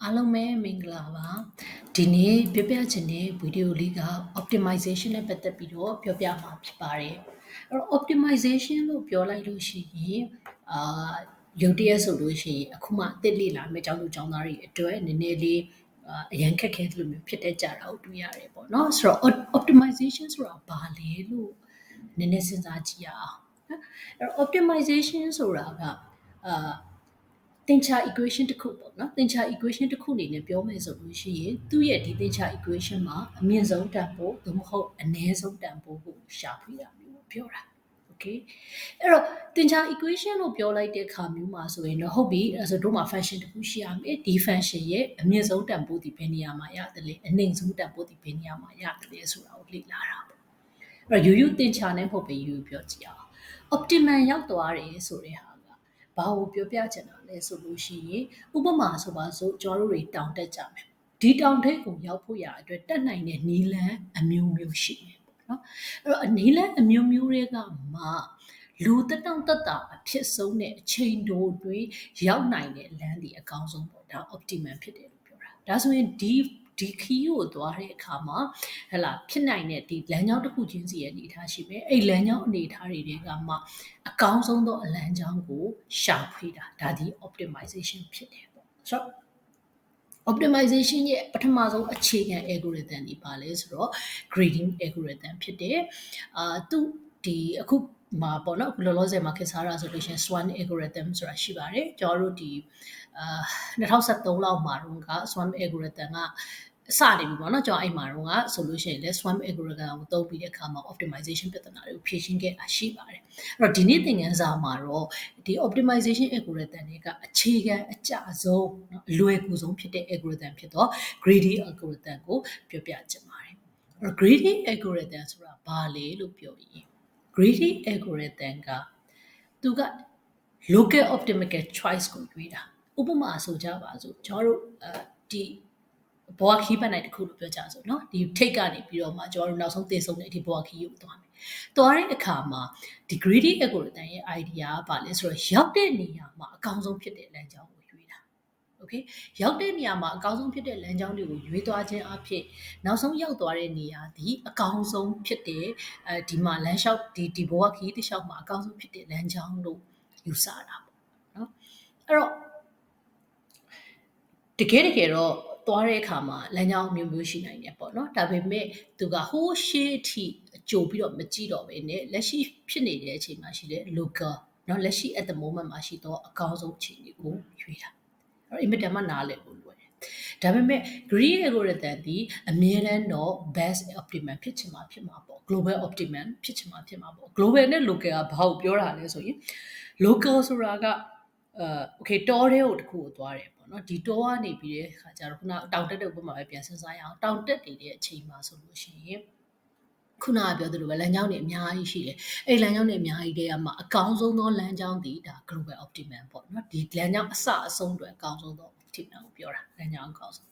အားလုံးပဲမင်္ဂလာပါဒီနေ့ပြောပြချင်တဲ့ဗီဒီယိုလေးက optimization နဲ့ပတ်သက်ပြီးတော့ပြောပြမှာဖြစ်ပါတယ်အဲ့တော့ optimization လို့ပြောလိုက်လို့ရှိရင်ရုပ်တရက်ဆိုလို့ရှိရင်အခုမှအသစ်လေ့လာမယ့်ကျောင်းသူကျောင်းသားတွေအတွက်နည်းနည်းလေးအရန်ခက်ခဲသလိုမျိုးဖြစ်တတ်ကြတာကိုတွေ့ရတယ်ပေါ့နော်ဆိုတော့ optimization ဆိုတာဘာလဲလို့နည်းနည်းစဉ်းစားကြည့်ရအောင်နော်အဲ့တော့ optimization ဆိုတာကသင်္ချာ equation တစ်ခုပေါ့နော်သင်္ချာ equation တစ်ခုအနေနဲ့ပြောမယ်ဆိုလို့ရှိရင်သူ့ရဲ့ဒီသင်္ချာ equation မှာအမြင့်ဆုံးတန်ဖိုးသို့မဟုတ်အနည်းဆုံးတန်ဖိုးကိုရှာဖွေတာမျိုးပြောတာ okay အဲ့တော့သင်္ချာ equation လို့ပြောလိုက်တဲ့အခါမျိုးမှာဆိုရင်တော့ဟုတ်ပြီအဲ့ဆိုတို့မှာ function တစ်ခုရှိရမယ်ဒီ function ရဲ့အမြင့်ဆုံးတန်ဖိုးဒီဘယ်နေရာမှာရတယ်လဲအနိမ့်ဆုံးတန်ဖိုးဒီဘယ်နေရာမှာရတယ်လဲဆိုတာကိုလေ့လာတာပေါ့အဲ့တော့ရိုးရိုးသင်္ချာနဲ့မဟုတ်ပဲရိုးရိုးပြောကြည့်အောင် optimum ရောက်သွားတယ်ဆိုတဲ့ဟာဘာကိုပြောပြချင်တာလဲဆိုလို့ရှိရင်ဥပမာဆိုပါစို့ကျွန်တော်တို့တွေတောင်တက်ကြမယ်ဒီတောင်ထိပ်ကိုရောက်ဖို့ရအတွက်တက်နိုင်တဲ့နီလန်းအမျိုးမျိုးရှိတယ်ပေါ့နော်အဲ့တော့နီလန်းအမျိုးမျိုးတွေကမှလူတက်တောင့်တက်တာအဖြစ်ဆုံးတဲ့အချိန်တိုတွင်ရောက်နိုင်တဲ့လမ်းဒီအကောင်းဆုံးပေါ့ဒါ optimum ဖြစ်တယ်လို့ပြောတာဒါဆိုရင်ဒီခီးကိုသွားတဲ့အခါမှာဟလာဖြစ်နိုင်တဲ့ဒီလမ်းကြောင်းတစ်ခုချင်းစီရဲ့အနေအထားရှိမယ်အဲ့လမ်းကြောင်းအနေအထားတွေကမှအကောင်းဆုံးသောအလမ်းကြောင်းကိုရှာဖွေတာဒါဒီ optimization ဖြစ်တယ်ပေါ့ဆိုတော့ optimization ရဲ့ပထမဆုံးအခြေခံ algorithm တွေပါလဲဆိုတော့ grading algorithm ဖြစ်တယ်သူဒီအခုမှာပေါ့နော်အခုလောလောဆယ်မှာခေတ်စားတာဆိုလို့ရှိရင် swan algorithm ဆိုတာရှိပါတယ်ကျွန်တော်တို့ဒီ2013လောက်မှာတော့က swan algorithm ကစနေပြီပေါ့နော်ကျွန်တော်အဲ့မှာတော့ဆိုလို့ရှိရင်လဲ swarm algorithm ကိုသုံးပြီးတဲ့အခါမှာ optimization ပြဿနာတွေကိုဖြေရှင်းခဲ့တာရှိပါတယ်အဲ့တော့ဒီနေ့သင်ခန်းစာမှာတော့ဒီ optimization algorithm တွေကအခြေခံအကျဆုံးเนาะအလွယ်ကူဆုံးဖြစ်တဲ့ algorithm ဖြစ်တော့ grading algorithm ကိုပြောပြချင်ပါတယ်အဲ့တော့ grading algorithm ဆိုတာဘာလဲလို့ပြောရင် grading algorithm ကသူက local optimal choice ကိုရွေးတာဥပမာဆိုကြပါစို့ကျွန်တော်တို့ဒီဘောခီးပတ်နိုင်တစ်ခုလို့ပြောကြဆိုเนาะဒီထိတ်ကနေပြီးတော့မှကျွန်တော်တို့နောက်ဆုံးတင်ဆုံးတဲ့ဒီဘောခီးကိုသွားမယ်သွားတဲ့အခါမှာဒီ grading algorithm ရဲ့ idea ကဘာလဲဆိုတော့ရောက်တဲ့နေရာမှာအကောင်းဆုံးဖြစ်တဲ့လမ်းကြောင်းကိုရွေးတာ okay ရောက်တဲ့နေရာမှာအကောင်းဆုံးဖြစ်တဲ့လမ်းကြောင်းတွေကိုရွေးသွားခြင်းအဖြစ်နောက်ဆုံးရောက်သွားတဲ့နေရာဒီအကောင်းဆုံးဖြစ်တဲ့ဒီမှာလမ်းလျှောက်ဒီဘောခီးတစ်လျှောက်မှာအကောင်းဆုံးဖြစ်တဲ့လမ်းကြောင်းလို့ယူဆတာပေါ့เนาะအဲ့တော့တကယ်တော့သွားတဲ့အခါမှာလမ်းကြောင်းမျိုးမျိုးရှိနိုင်တယ်ပေါ့နော်ဒါပေမဲ့သူကဟိုးရှေးအထိကြိုပြီးတော့မကြည့်တော့ဘဲနဲ့လက်ရှိဖြစ်နေတဲ့အချိန်မှာရှိတဲ့ local เนาะလက်ရှိ at the moment မှာရှိတော့အကောင်းဆုံးအခြေအနေကိုရွေးတာအဲ့တော့ immediate မှာနားလည်ဖို့လိုတယ်ဒါပေမဲ့ green algorithm ဒီအမြဲတမ်းတော့ best optimum ဖြစ်ချင်မှာဖြစ်မှာပေါ့ global optimum ဖြစ်ချင်မှာဖြစ်မှာပေါ့ global နဲ့ local ကဘာကိုပြောတာလဲဆိုရင် local ဆိုတာကokay တောထဲကိုတစ်ခုကိုသွားတယ်ပေါ့နော်ဒီတောကနေပြီးတဲ့ခါကျတော့ခုနတောင်တက်တဲ့ဥပမာပဲပြန်စဉ်းစားရအောင်တောင်တက်နေတဲ့အချိန်မှာဆိုလို့ရှိရင်ခုနကပြောသလိုပဲလမ်းကြောင်းတွေအများကြီးရှိတယ်အဲ့လမ်းကြောင်းတွေအများကြီးတည်းကမှအကောင်းဆုံးသောလမ်းကြောင်းဒီဒါ global optimum ပေါ့နော်ဒီလမ်းကြောင်းအစအဆုံးတွေအကောင်းဆုံးသော optimum ကိုပြောတာလမ်းကြောင်းအကောင်းဆုံး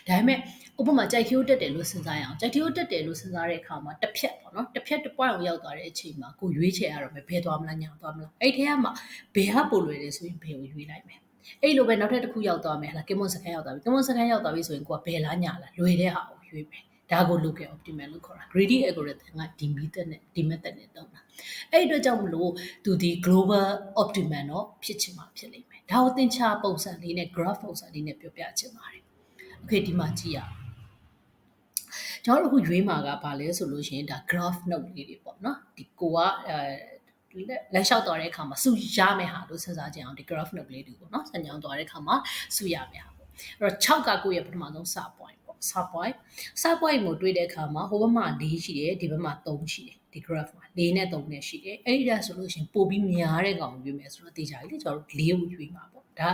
ဒါပေမဲ့ဥပမာကြိုက်ခီးတက်တယ်လို့စဉ်းစားရအောင်ကြိုက်ခီးတက်တယ်လို့စဉ်းစားတဲ့အခါမှာတစ်ဖြတ်ပေါ့နော်တစ်ဖြတ်တစ်ပွိုင်းကိုရောက်သွားတဲ့အချိန်မှာကိုရွေးချယ်ရတော့မယ်ဘယ်သွားမလားညာသွားမလားအဲ့ထဲကမှဘယ်ဟာပို့လွယ်တယ်ဆိုရင်ဘယ်ကိုရွေးလိုက်မယ်အဲ့လိုပဲနောက်ထပ်တစ်ခုရောက်သွားမယ်ဟလာကင်မွန်စကန်ရောက်သွားပြီကင်မွန်စကန်ရောက်သွားပြီဆိုရင်ကိုကဘယ်လားညာလားလွယ်တဲ့ဟာကိုရွေးမယ်ဒါကို local optimal လို့ခေါ်တာ grading algorithm ကဒီ method နဲ့သုံးတာအဲ့အတွက်ကြောင့်မလို့သူဒီ global optimal တော့ဖြစ်ချင်မှာဖြစ်လိမ့်မယ်ဒါကိုသင်္ချာပုံစံလေးနဲ့ graph ပုံစံလေးနဲ့ပြောပြချင်ပါတယ် okay ဒီမှာကြည့်ရအောင်ကျွန်တော်တို့အခုရွေးမှာကဘာလဲဆိုလို့ရှိရင်ဒါ graph note လေးတွေပေါ့နော်ဒီကိုကလမ်းလျှောက်သွားတဲ့အခါမှာစုရမယ်ဟာလို့စဉ်းစားကြအောင်ဒီ graph note လေးတွေပေါ့နော်စံကြောင်းသွားတဲ့အခါမှာစုရမယ်ဟာပေါ့အဲ့တော့6ကကိုယ့်ရဲ့ပထမဆုံးစ point ပေါ့စ point ကိုတွေးတဲ့အခါမှာဟိုဘက်မှာ4ရှိတယ်ဒီဘက်မှာ3ရှိတယ်ဒီ graph မှာ4နဲ့3နဲ့ရှိတယ်အဲ့ဒီဒါဆိုလို့ရှိရင်ပို့ပြီးများတဲ့ကောင်ရွေးမယ်ဆိုတော့တေချာကြီးလေကျွန်တော်တို့4ကိုရွေးမှာပေါ့ဒါ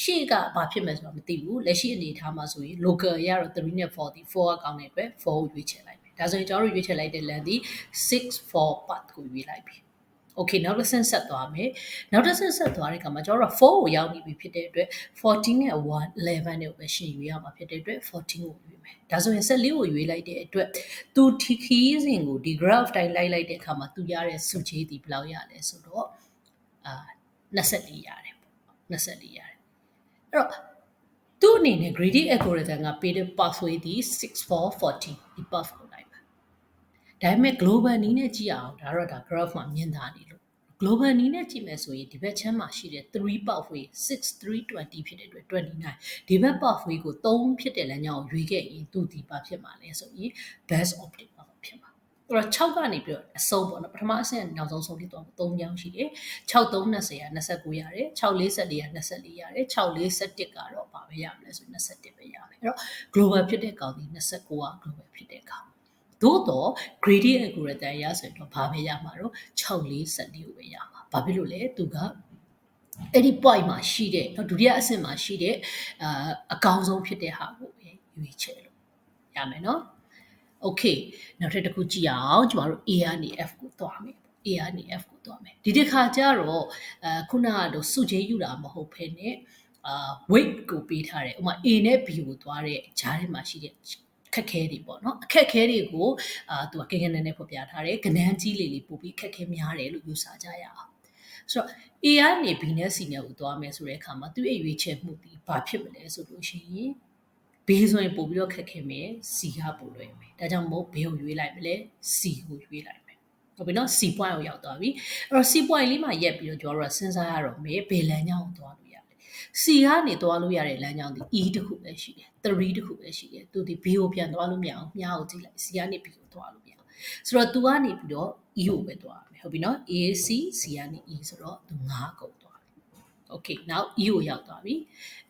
ရှေ့ကဘာဖြစ်မယ်ဆိုတာမသိဘူးလက်ရှိအနေထားမှာဆိုရင် local ရတော့3နဲ့4ဒီ4ကကောင်းတဲ့အတွက်4ကိုရွေးချယ်လိုက်ပြီဒါဆိုရင်ကျွန်တော်တို့ရွေးချယ်လိုက်တဲ့ lengthဒီ6 4 path ကိုရွေးလိုက်ပြီokay နောက်တစ်ဆင့်ဆက်သွားမယ်နောက်တစ်ဆင့်ဆက်သွားတဲ့အခါမှာကျွန်တော်တို့4ကိုရောက်နေပြီဖြစ်တဲ့အတွက်14နဲ့1 11နဲ့ပဲရှင်းရွေးရမှာဖြစ်တဲ့အတွက်14ကိုရွေးမယ်ဒါဆိုရင်14ကိုရွေးလိုက်တဲ့အတွက်သူဒီခီးစဉ်ကိုဒီ graph တိုင်းလိုက်လိုက်တဲ့အခါမှာသူရတဲ့စုချေးဒီဘယ်လောက်ရလဲဆိုတော့24ရတယ်ပေါ့24ရတယ်အဲ့တော့ သူ့အနေနဲ့ greedy algorithm ကပေးတဲ့ pathway ဒီ6440ဒီ path ကိုလိုက်ပါဒါပေမဲ့ global နည်းနဲ့ကြည့်အောင်ဒါတော့ဒါ graph မှာမြင်တာနေလို့ global နည်းနဲ့ကြည့်မယ်ဆိုရင်ဒီဘက်ချမ်းမှာရှိတဲ့3 pathway 6320ဖြစ်တဲ့အတွက်29ဒီဘက် pathway ကို3ဖြစ်တဲ့လမ်းကြောင်းကိုရွေးခဲ့ရင်သူဒီပါဖြစ်မှာလဲဆိုရင် best optimal ဖြစ်မှာအဲ့တော့6ကနေပြီးတော့အဆုံးပေါ့နော်ပထမအဆင့်နောက်ဆုံးဆုံးဖြစ်သွား3ကြောင်းရှိတယ်6 3 20က29ရတယ်6 44က24ရတယ်6 41ကတော့ဘာပဲရမလဲဆို21ပဲရမယ်အဲ့တော့ global ဖြစ်တဲ့ကောင်ဒီ29က global ဖြစ်တဲ့ကောင်သို့တော့ gradient algorithm ရဆိုရင်တော့ဘာပဲရမှာတော့6 4 14ကိုပဲရမှာဘာဖြစ်လို့လဲသူကအဲ့ဒီ point မှာရှိတဲ့ဒုတိယအဆင့်မှာရှိတဲ့အကောင်းဆုံးဖြစ်တဲ့ဟာကိုပဲရွေးချယ်လို့ရမယ်နော် okay နောက်ထပ်တစ်ခုကြည့်အောင်ကျမတို့ A ကနေ F ကိုသွားမယ် A ကနေ F ကိုသွားမယ်ဒီတစ်ခါကျတော့ခုနကတော့စုချင်းယူတာမဟုတ်ဘဲနဲ့weight ကိုပေးထားတယ်ဥပမာ A နဲ့ B ကိုသွားတဲ့ဂျားထဲမှာရှိတဲ့ခက်ခဲတွေပေါ့နော်အခက်ခဲတွေကိုသူကကိန်းဂဏန်းနဲ့ဖော်ပြထားတယ်ကဏ္ဍကြီးလေးပို့ပြီးခက်ခဲများတယ်လို့ယူဆကြရအောင်ဆိုတော့ A ကနေ B နဲ့ C နဲ့ကိုသွားမယ်ဆိုတဲ့အခါမှာသူ့ရဲ့ရွေးချယ်မှုဒီဘာဖြစ်မလဲဆိုလို့ရှိရင် B ဆိုရင်ပို့ပြီးတော့ခက်ခဲမယ် C ကပို့လွယ်မယ်ဒါကြောင့်မို့ B ကိုရွေးလိုက်မလဲ C ကိုရွေးလိုက်မယ်ဟုတ်ပြီနော် C point ကိုရောက်သွားပြီအဲ့တော့ C point လေးမှာရက်ပြီးတော့ကျွန်တော်တို့စဉ်းစားရတော့မယ်ဘယ်လမ်းကြောင်းကိုသွားလို့ရလဲ C ကနေသွားလို့ရတဲ့လမ်းကြောင်းဒီ E တခုပဲရှိတယ်3တခုပဲရှိတယ်သူဒီ B ကိုပြန်သွားလို့မရအောင်မြားကိုကြည့်လိုက် C ကနေ B ကိုသွားလို့မရအောင်ဆိုတော့ तू ကနေပြီးတော့ E ကိုပဲသွားမယ်ဟုတ်ပြီနော် A C C ကနေ E ဆိုတော့ तू 9ကုန်သွားပြီ okay now E ကိုရောက်သွားပြီ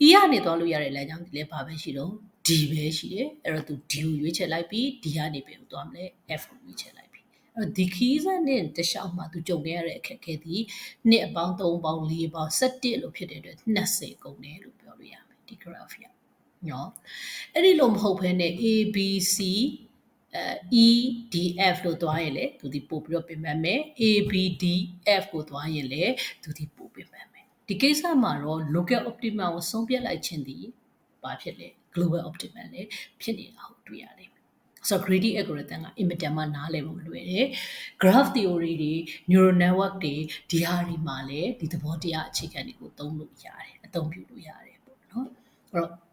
E ကနေသွားလို့ရတဲ့လမ်းကြောင်းဒီလည်းဘာပဲရှိတော့ D ပဲရှိတယ်အဲ့တော့ तू D ကိုရွေးချယ်လိုက်ပြီး D ကနေပဲသွားမလဲ F ကိုရွေးချယ်လိုက်ပြီအဲ့တော့ဒီခီးစနဲ့တခြားမှာ तू ကြုံခဲ့ရတဲ့အခက်အခဲဒီနှစ်အပေါင်း3ပေါင်း4ပေါင်း17လို့ဖြစ်တဲ့အတွက်20ကုန်တယ်လို့ပြောလို့ရမယ်ဒီ graph ရနော်အဲ့ဒီလိုမဟုတ်ဘဲနဲ့ A B C E D F လို့သွားရင်လေသူဒီပို့ပြီးတော့ပြင်ပန်းမယ် A B D F ကိုသွားရင်လေသူဒီပို့ပြင်ပန်းမယ်ဒီကိစ္စမှာတော့ local optimum ကိုဆုံးဖြတ်လိုက်ခြင်းဒီဘာဖြစ်လဲ global optimum လေဖြစ်နေတာကိုတွေ့ရတယ်ဆိုတော့ greedy algorithm ကအင်မတန်မှနားလည်ဖို့လွယ်တယ် graph theory တွေ neural network တွေဒီဟာတွေမှာလည်းဒီသဘောတရားအခြေခံတွေကိုသုံးလို့ရတယ်အသုံးပြုလို့ရတယ်ပေါ့နော်အဲ့တော့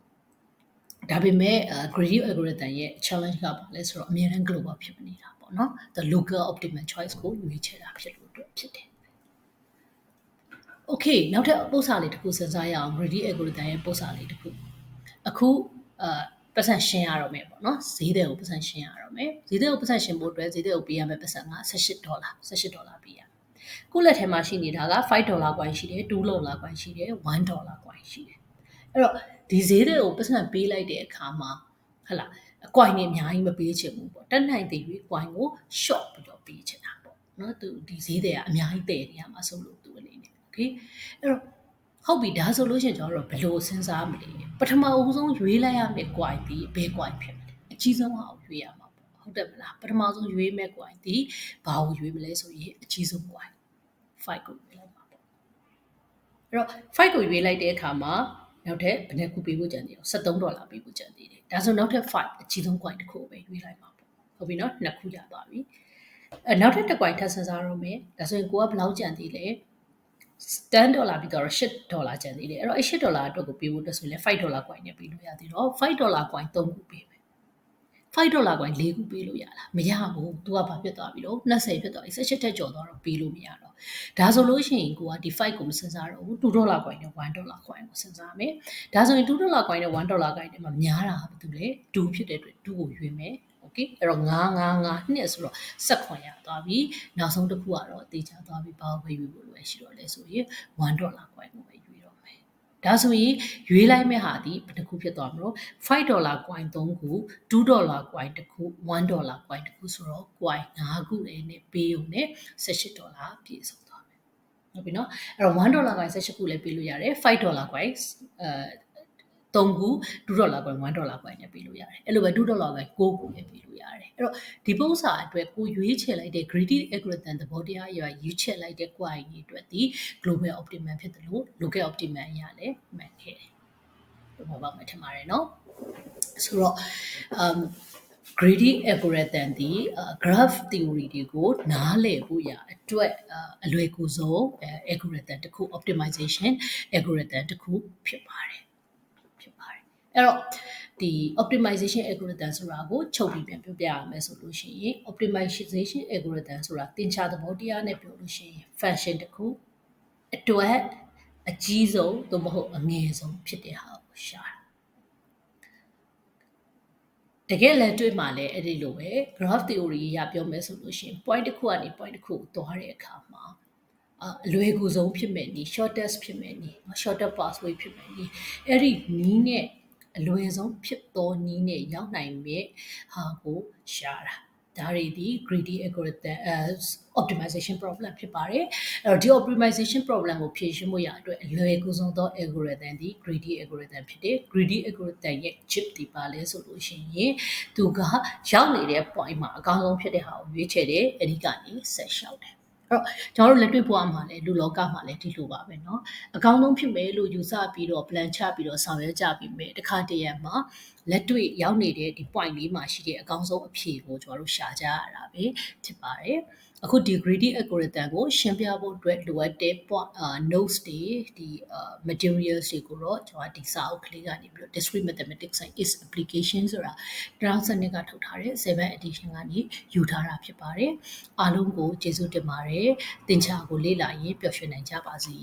ဒါပေမဲ့ greedy algorithm ရဲ့ challenge ကဘာလဲဆိုတော့အများအား global ဖြစ်နေတာပေါ့နော် the local optimal choice ကိုရွေးချယ်တာဖြစ်လို့အတွက်ဖြစ်တယ် okay နောက်ထပ်ပို့စာလေးတစ်ခုစဉ်းစားရအောင် greedy algorithm ရဲ့ပို့စာလေးတစ်ခုအခုပတ်စံရှင်းရတော့မယ်ပေါ့နော်ဈေးတဲ့ကိုပတ်စံရှင်းရတော့မယ်ဈေးတဲ့ကိုပတ်စံရှင်းဖို့အတွက်ဈေးတဲ့ကိုပေးရမယ့်ပတ်စံက$18ပေးရခုလက်ထဲမှာရှိနေတာက$5 coin ရှိတယ်$2 coin ရှိတယ်$1 coin ရှိတယ်အဲ့တော့ဒီဈေးတဲ့ကိုပတ်စံပေးလိုက်တဲ့အခါမှာဟလာအ coin တွေအများကြီးမပေးချင်ဘူးပေါ့တက်နိုင်တဲ့ coin ကို short ပြီးတော့ပေးချင်တာပေါ့နော်သူဒီဈေးတဲ့ကအများကြီးတည်နေရမှာဆိုလို့သူအနေနဲ့ okay အဲ့တော့ဟုတ်ပြီဒါဆိုလို့ရှိရင်ကျွန်တော်တို့ဘယ်လိုစဉ်းစားမလဲပထမအဦးဆုံးရွေးလိုက်ရမယ့် coin ဒီဘယ် coin ဖြစ်မလဲအကြီးဆုံးဟာကိုရွေးရမှာပေါ့ဟုတ်တယ်မလားပထမဆုံးရွေးမယ့် coin ဒီဘာကိုရွေးမလဲဆိုရင်အကြီးဆုံး coin 5ကိုရွေးလိုက်ပါပေါ့အဲ့တော့5ကိုရွေးလိုက်တဲ့အခါမှာနောက်ထပ်ဘယ်နှခုပေးဖို့ကြံသေးအောင်$13ပေးဖို့ကြံသေးတယ်ဒါဆိုနောက်ထပ်5အကြီးဆုံး coin တစ်ခုပဲရွေးလိုက်ပါပေါ့ဟုတ်ပြီနော်နှစ်ခုရသွားပြီနောက်ထပ်တစ် coin ထပ်စဉ်းစားရအောင်မယ်ဒါဆိုရင်ကိုကဘယ်လောက်ကြံသေးလဲ$10ပြီးတော့$8ကျန်သေးတယ်အဲ့တော့$8အတွက်ကိုပေးဖို့အတွက်ဆိုရင်$5 coin နဲ့ပေးလို့ရသေးတော့$5 coin 3ခုပေးမယ်$5 coin 4ခုပေးလို့ရလားမရဘူး तू ကဘာဖြစ်သွားပြီလို့20ဖြစ်သွားပြီ18ထက်ကျော်သွားတော့ပေးလို့မရတော့ဒါဆိုလို့ရှိရင်ကိုကဒီ5ကိုမစဉ်းစားတော့ဘူး$2 coin နဲ့$1 coin ကိုစဉ်းစားမယ်ဒါဆိုရင်$2 coin နဲ့$1 coin တွေမှာများတာဘာတူလဲ2ဖြစ်တဲ့အတွက်2ကိုရွေးမယ်okay အဲ့တော့9နှစ်ဆိုတော့18ရသွားပြီနောက်ဆုံးတစ်ခုကတော့အသေးချသွားပြီဘာပဲရွေးဖို့လိုရှိတော့လဲဆိုရင်$1 coin ကိုပဲရွေးတော့မယ်ဒါဆိုရင်ရွေးလိုက်မဲ့ဟာဒီဘယ်တစ်ခုဖြစ်သွားမလို့$5 coin 3ခု$2 coin တစ်ခု$1 coin တစ်ခုဆိုတော့ coin 5ခုလည်းနဲ့ပေးုံနဲ့$18ပြည့်စုံသွားမယ်ဟုတ်ပြီနော်အဲ့တော့$1 coin 18ခုလည်းပေးလို့ရတယ်$5 coin 3ခု$2 coin $1 coin နဲ့ပေးလို့ရတယ်အဲ့လိုပဲ$2 coin 6ခုနဲ့ပေးလို့ရတယ်အဲ့တော့ဒီပုံစံအတွက်ကိုရွေးချယ်လိုက်တဲ့ greedy algorithm သဘောတရားအရရွေးချယ်လိုက်တဲ့ coin တွေအတွက်ဒီ global optimum ဖြစ်တယ်လို့ local optimum ရလဲမှန်ခဲ့တယ်ဘာမှမထင်ပါတယ်နော်ဆိုတော့greedy algorithm ဒီ graph theory တွေကိုနားလည်ဖို့ရအတွက်အလွယ်ကူဆုံး algorithm တစ်ခု optimization algorithm တစ်ခုဖြစ်ပါတယ် အဲ့တော့ဒီ optimization algorithm ဆိုတာကိုချုပ်ပြီးပြန်ပြောပြရမယ်ဆိုလို့ရှိရင် optimization algorithm ဆိုတာသင်္ချာသဘောတရားနဲ့ပြောလို့ရှိရင် function တစ်ခုအတွက်အကြီးဆုံးသို့မဟုတ်အငယ်ဆုံးဖြစ်တဲ့ဟာကိုရှာတာတကယ်လည်းတွေ့မှလည်းအဲ့ဒီလိုပဲ graph theory အရပြောမယ်ဆိုလို့ရှိရင် point တစ်ခုကနေ point တစ်ခုကိုသွားတဲ့အခါမှာအလွယ်ကူဆုံးဖြစ်မယ်နီး shortest ဖြစ်မယ်နီး shorter pathway ဖြစ်မယ်နီးအဲ့ဒီနီးနဲ့အလွယ်ဆုံးဖြစ်သောနီးနဲ့ရောက်နိုင်မဲ့ဟာကိုရှာတာဒါတွေဒီ greedy algorithm optimization problem ဖြစ်ပါတယ်အဲ့တော့ဒီ optimization problem ကိုဖြေရှင်းဖို့ရအတွက်အလွယ်ကူဆုံးသော algorithm ဒီ greedy algorithm ဖြစ်တယ် greedy algorithm ရဲ့ chip ဒီပါလဲဆိုလို့ရှိရင်သူကရောက်နေတဲ့ point မှာအကောင်းဆုံးဖြစ်တဲ့ဟာကိုရွေးချယ်တယ်အဲ့ဒီကနေဆက်လျှောက်တယ်အဲ့တော့ကျွန်တော်တို့လက်တွေ့ဘဝမှာလည်းလူလောကမှာလည်းဒီလိုပါပဲเนาะအကောင်းဆုံးဖြစ်မယ်လို့ယူဆပြီးတော့ plan ချပြီးတော့ဆောင်ရွက်ကြပြီးမယ်တခါတရံမှာလက်တွေ့ရောက်နေတဲ့ဒီ point လေးမှာရှိတဲ့အကောင်းဆုံးအဖြေကိုကျွန်တော်တို့ရှာကြရတာပဲဖြစ်ပါတယ်အခုဒီ greedy algorithm ကိုရှင်းပြဖို့အတွက်လိုအပ်တဲ့ notes တွေဒီ materials တွေကိုတော့ကျွန်တော်ဒီစာအုပ်ကလေးကနေပြီးတော့ discrete mathematics and its application ဆိုတာ2012ကထုတ်ထားတဲ့7 edition ကနေယူထားတာဖြစ်ပါတယ်အားလုံးကိုကျေးဇူးတင်ပါတယ်သင်္ချာကိုလေ့လာရင်ပျော်ရွှင်နိုင်ကြပါစေ